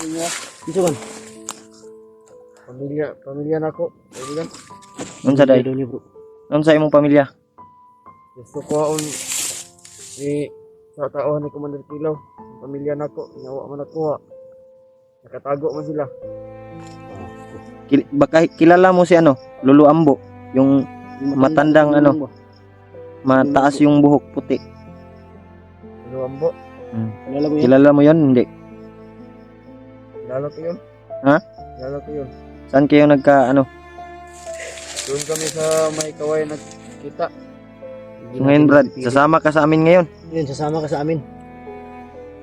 niya. Ito kan? Pamilya nako. Kaibigan. Unsa day? Daw niya bro. Unsa imong pamilya? Gusto ko aon ni sa tao ni Commander Kilaw. Ang pamilya nako, nyawa man nakuha. Nakatago man sila. Baka kilala mo si ano, Lolo Ambo, yung matandang ano, mataas yung buhok puti. Ano ambo? Kilala mo yan? Kilala mo 'yon? Hindi. Kilala ko yun. Ha? Kilala ko yun. Saan kayo nagka ano? Doon kami sa may kaway nagkita. So ngayon Brad, sasama ka sa amin ngayon. Yun, sasama ka sa amin.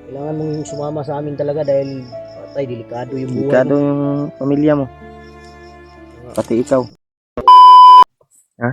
Kailangan mong sumama sa amin talaga dahil patay, delikado yung buhay Delikado mo. yung pamilya mo. Pati ikaw. Ha?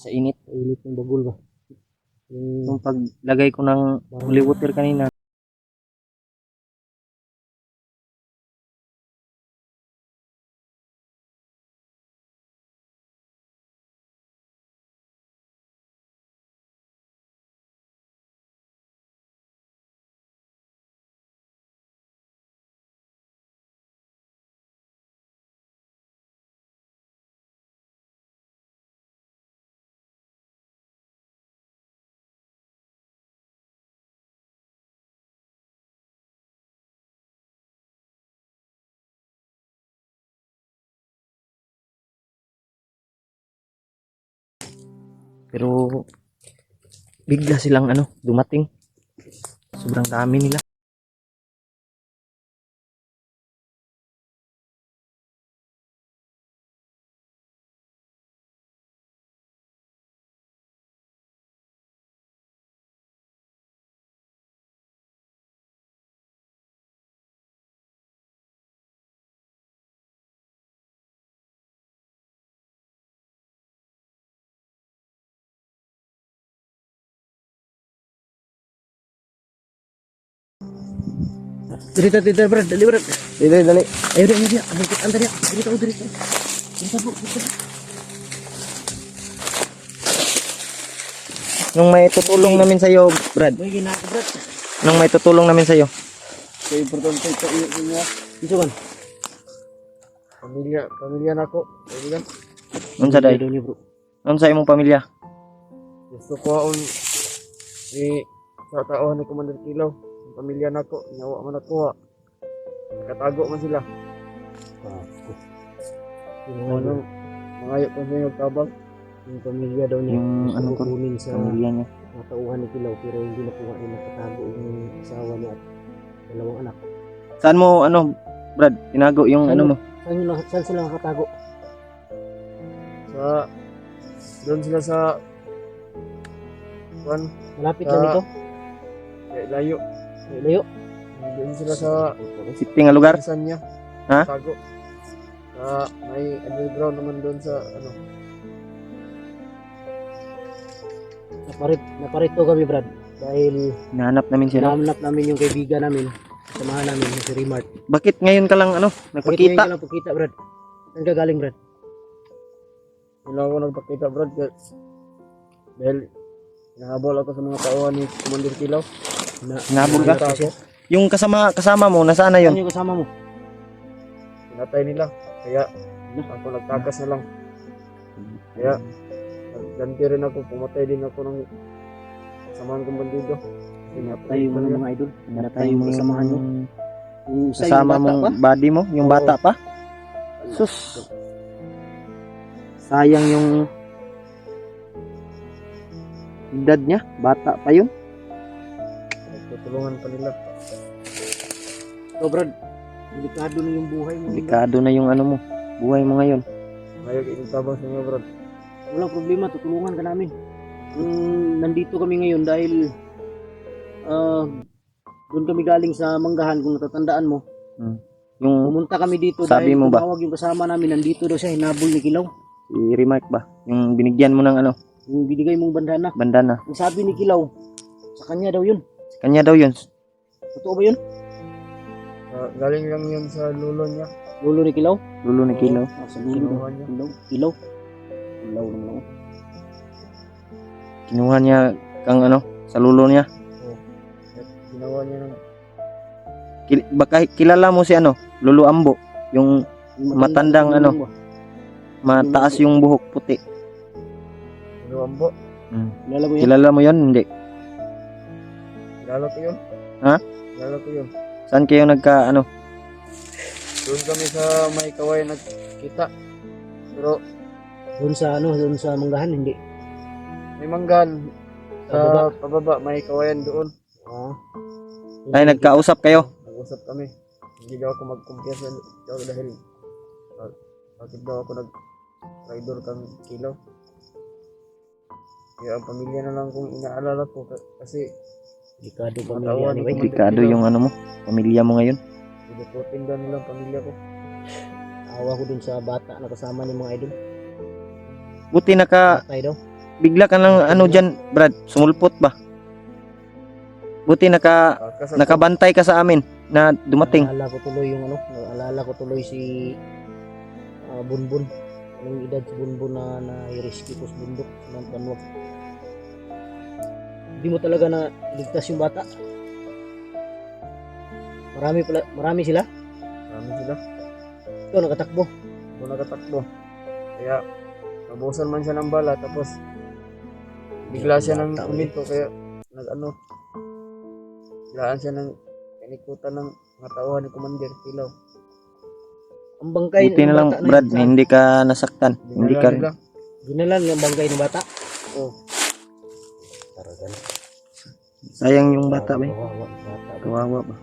Sa init. Init ng bagol ba? Yung paglagay ko ng holy water kanina. Pero bigla silang ano, dumating. Sobrang dami nila. Dito, Brad. Dali, Brad. Dali. Ayo, dali. Ang dali. Dito. Dito, bro. Nung may tutulong namin sa iyo, Brad. May ginako, Brad. Nung may tutulong namin sa iyo. So importante ito niya. Ito kan? Pamilya nako. Kaibigan. Unsa day? Daw niya bro. Unsa imong pamilya? Gusto ko aon ni sa tao ni Commander Kilaw. Ang pamilya nako, nyawa man nakuha. Nakatago man sila. Ano, mangayo ko sa inyo tabang. Yung pamilya daw niya. Yung gusto ano ko, kunin sa pamilya niya. natauhan ni Kilaw pero hindi nakuha niya, nakatago yung asawa niya at dalawang anak. Saan mo ano, Brad? Tinago yung Saan ano mo? Saan sila nakatago? Doon sila sa kuan, Malapit lang ito? layo. Layo? Doon sila sa Sipting nga lugar? pinsan niya. Ha? Tago. May underground naman doon sa ano. Naparito kami, Brad. Dahil Hinahanap namin sila. nahanap namin yung kaibigan namin. Samahan namin si Remart. Bakit ngayon ka lang ano, Bakit ngayon nagpakita? ka lang pagkita, Brad? Saan ka galing, Brad? Hindi lang ako nagpakita, Brad. Dahil nahabol ako sa mga tauhan ni Commander Kilaw. Nabol ka? Nakita ako. Yung kasama mo, nasaan na Saan yun? yung kasama mo? Pinatay nila. Kaya ako nagtakas na lang. Kaya nagganti rin ako. Pumatay din ako ng samahan kong bandido. Pinatay yung mga idol. Pinatay yung kasamahan mo. Yung isa, yung Kasama bata mong pa. body mo, yung Oo. bata pa? Sus. Sayang yung edad niya, bata pa yun. Nagtutulungan pa nila. So, Brad, delikado na yung buhay mo. Delikado na yung ano mo, buhay mo ngayon. Ngayon, inutabang sa inyo, Brad. Walang problema, tutulungan ka namin. Nandito kami ngayon dahil doon kami galing sa Manggahan, kung natatandaan mo. Yung Pumunta kami dito Sabi dahil mo ba? tumawag yung kasama namin, nandito daw siya, hinabol ni Kilaw. si Remark ba, yung binigyan mo ng ano, Yung binigay mong bandana. bandana. Ang sabi ni Kilaw, sa kanya daw yun. Kanya daw yun. Totoo ba yun? Galing lang yun sa lulo niya. Lolo ni Kilaw? Lulo ni Kilo. Sa lolo Kinuha daw. niya. Kilaw. Kilaw naman ako. Kinuha niya kang ano, sa lulo niya. At ginawa niya ng Baka kilala mo si ano, Lolo Ambo, yung Yung Matandang ano. ba? mataas yung buhok puti. luambo. Kilala mo yun? Kilala mo yun? Hindi. Kilala ko yun. Ha? Kilala ko yun. Saan kayo nagka ano? Doon kami sa may kawayan nagkita. Pero Doon sa Manggahan, hindi. may manggan. Pababa. Sa pababa, may kawayan doon. Ah. Ay, nagkausap kayo? Nag-usap kami. Hindi daw ako magkumpiyansa daw dahil bakit daw ako nag-rider kang Kilaw. Kaya ang pamilya na lang kung inaalala ko kasi Delikado Matawan pamilya ni ko. Bay. Delikado yung ano mo, pamilya mo ngayon. pinututin daw nila ang pamilya ko. Awa ko dun sa bata na kasama ni mga idol. Buti Patay daw. bigla ka lang ano dyan, Brad, sumulpot ba? Buti Kasama nakabantay ka sa amin na dumating. Naalala ko tuloy yung naalala ko tuloy si Bunbun. Anong edad si Bunbun na i-rescue ko sa bundok sa Mount Banwag. Hindi mo talaga na ligtas yung bata. Marami sila. Marami sila. Ito nakatakbo. Kung nakatakbo. Kaya nabusan man siya ng bala tapos bigla siya ng Bata, uminto kaya biglaan siya ng pinikutan ng mga tauhan ni Commander Kilaw. Ang bangkay Buti na lang, bata Brad, yun, hindi ka nasaktan. Hindi Dinala ka nila. ginalan yung bangkay ng bata. Oh, Taragan. sayang yung bata ba? Kawawa, bata. Kawawa ba?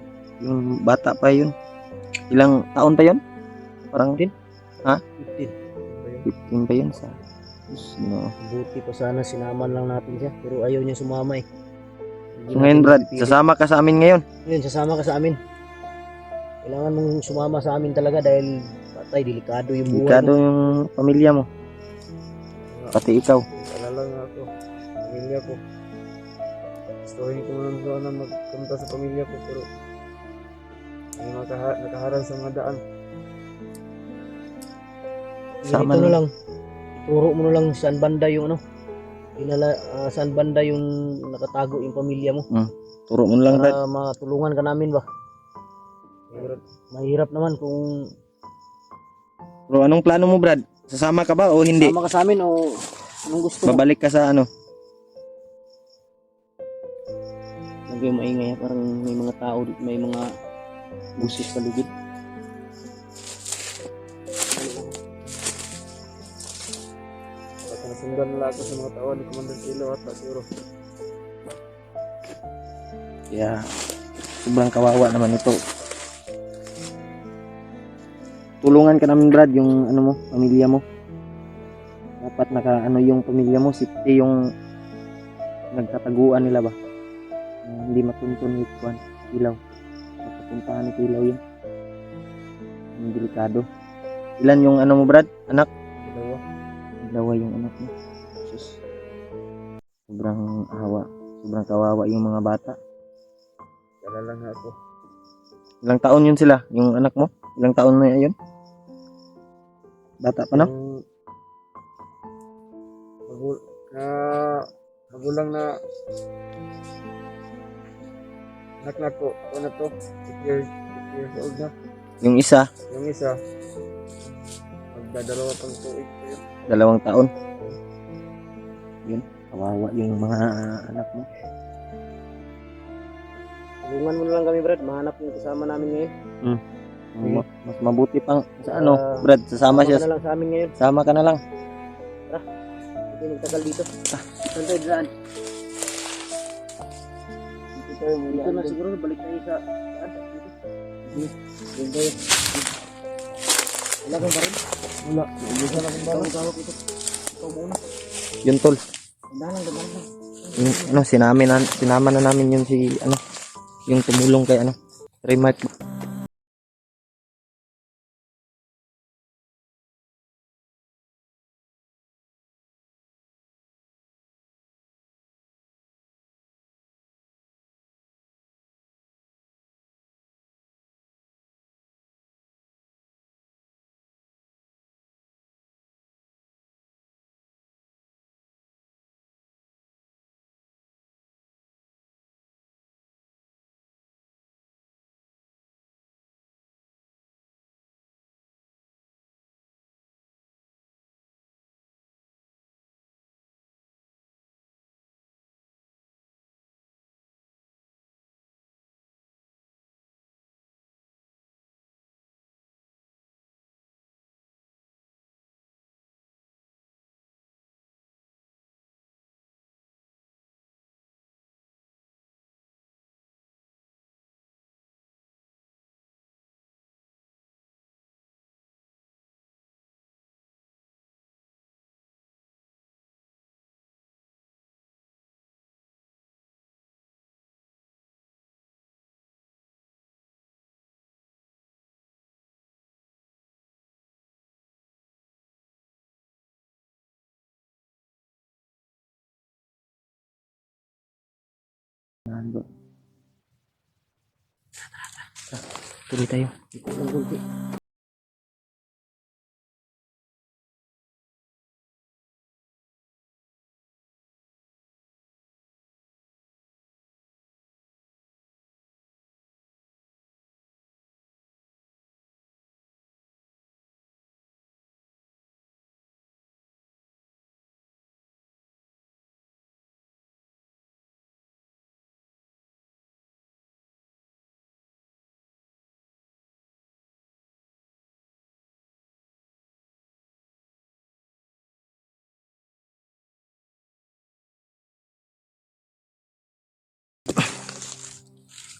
Yung bata pa yun. Ilang taon pa yun? Parang 15. 15 pa yun sa no. Buti pa sana sinaman lang natin siya pero ayaw niya sumama eh. Hindi So ngayon, natin Brad, mapipilit. sasama ka sa amin ngayon. Ngayon, sasama ka sa amin. Kailangan mong sumama sa amin talaga dahil patay, delikado yung buhay Delikado mo. yung pamilya mo, pati ikaw. alala nga ako. Pamilya ko. Gustuhin ko lang sana magpunta sa pamilya ko pero may nakaharang sa mga daan. Sama Ganito na na. lang. Ituro mo na lang saan banda yung saan banda yung nakatago yung pamilya mo. Turo mo lang, Brad. Para matulungan ka namin ba? Pero Mahirap naman kung Bro, anong plano mo, Brad? Sasama ka ba o hindi? sama ka sa amin o anong gusto mo. Babalik ka sa ano? Lagay maingay parang may mga tao, may mga busis paligid. baka nasundan nila ako sa mga tauhan ni Commander Kilaw at siguro. Kaya sobrang kawawa naman ito. Tulungan ka namin, Brad, yung ano mo, pamilya mo. Dapat naka ano yung pamilya mo, safety yung nagtataguan nila ba? Hindi matuntun ni Juan Kilaw. Papuntahan ni Kilaw yun. Yung delikado. Ilan yung ano mo, Brad? Anak? Dalawa. Dalawa yung anak mo. Sus. Sobrang awa. Sobrang kawawa yung mga bata. Alala nga ako. Ilang taon yun sila? Yung anak mo? Ilang taon na yun? Bata pa, no? Yung na magulang na anak na ko. Ano na to? 8 years old na. Yung isa, Yung isa, magdadalawa pang tuig pa yun. 2 taon. Yun, kawawa yung mga anak mo. Tulungan mo na lang kami, Brad. Mahanap yung kasama namin ngayon. Mas mabuti pang sa ano, Brad, sasama Sama siya. ka na lang sa amin ngayon. Sama ka na lang. Hindi magtagal dito. Saan tayo dyan? Dito na siguro. Balik tayo sa... Dito tayo. Wala kang baril? Wala. Iubusan akong bala. Tawag ito. Ikaw muna. Yun, tol. Danang. Yung, ano, sinama na namin yun si, ano, yung tumulong kay, ano, Remark. Tuloy tayo.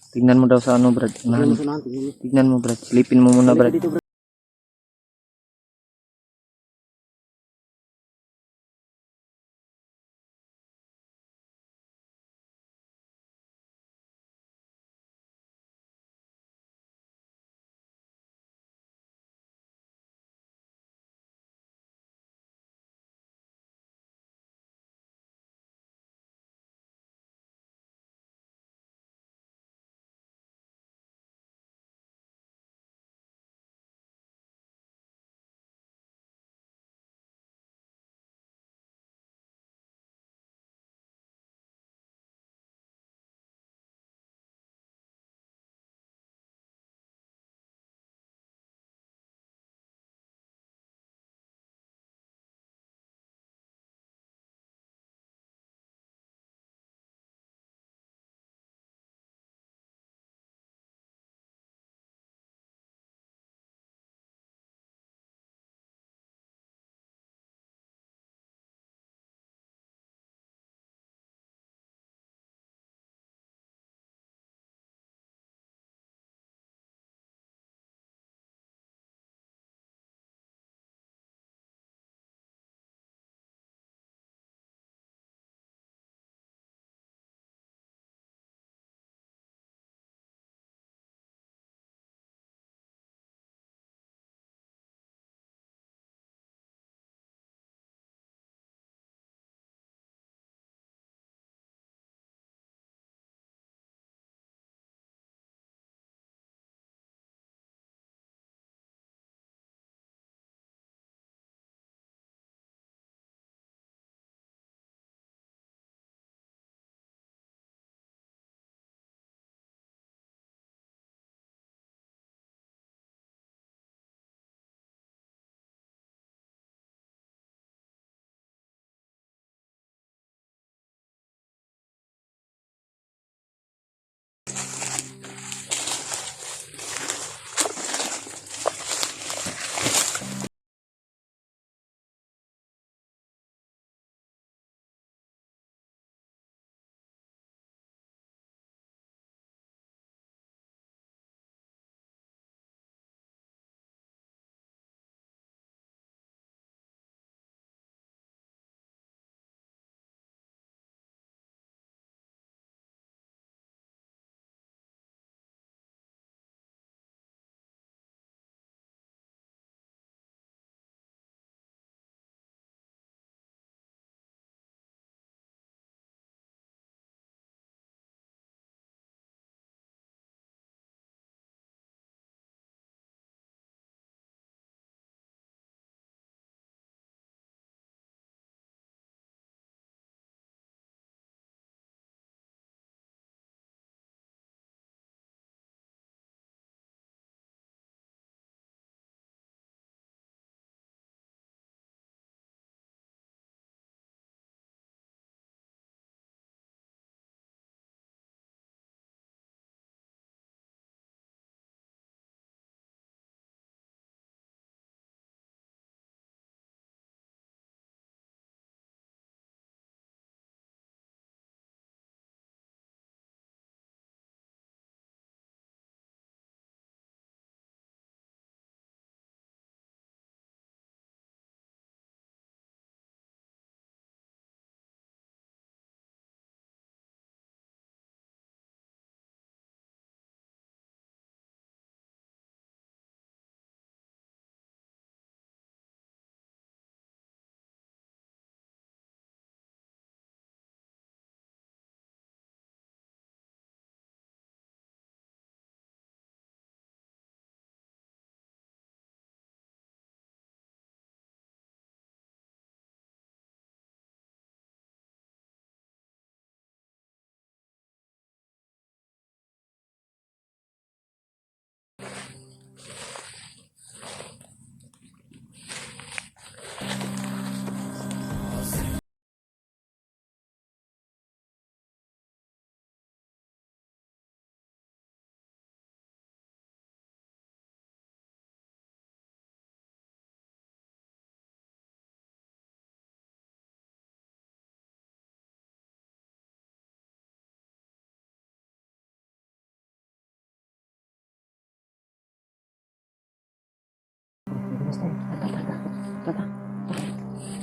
Tignan mo daw sa ano, Brad. Tingnan mo sa unahan, tingnan mo. Tignan mo, Brad. Silipin mo muna, Brad. Dito, Brad.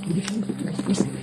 Bilis, bilis.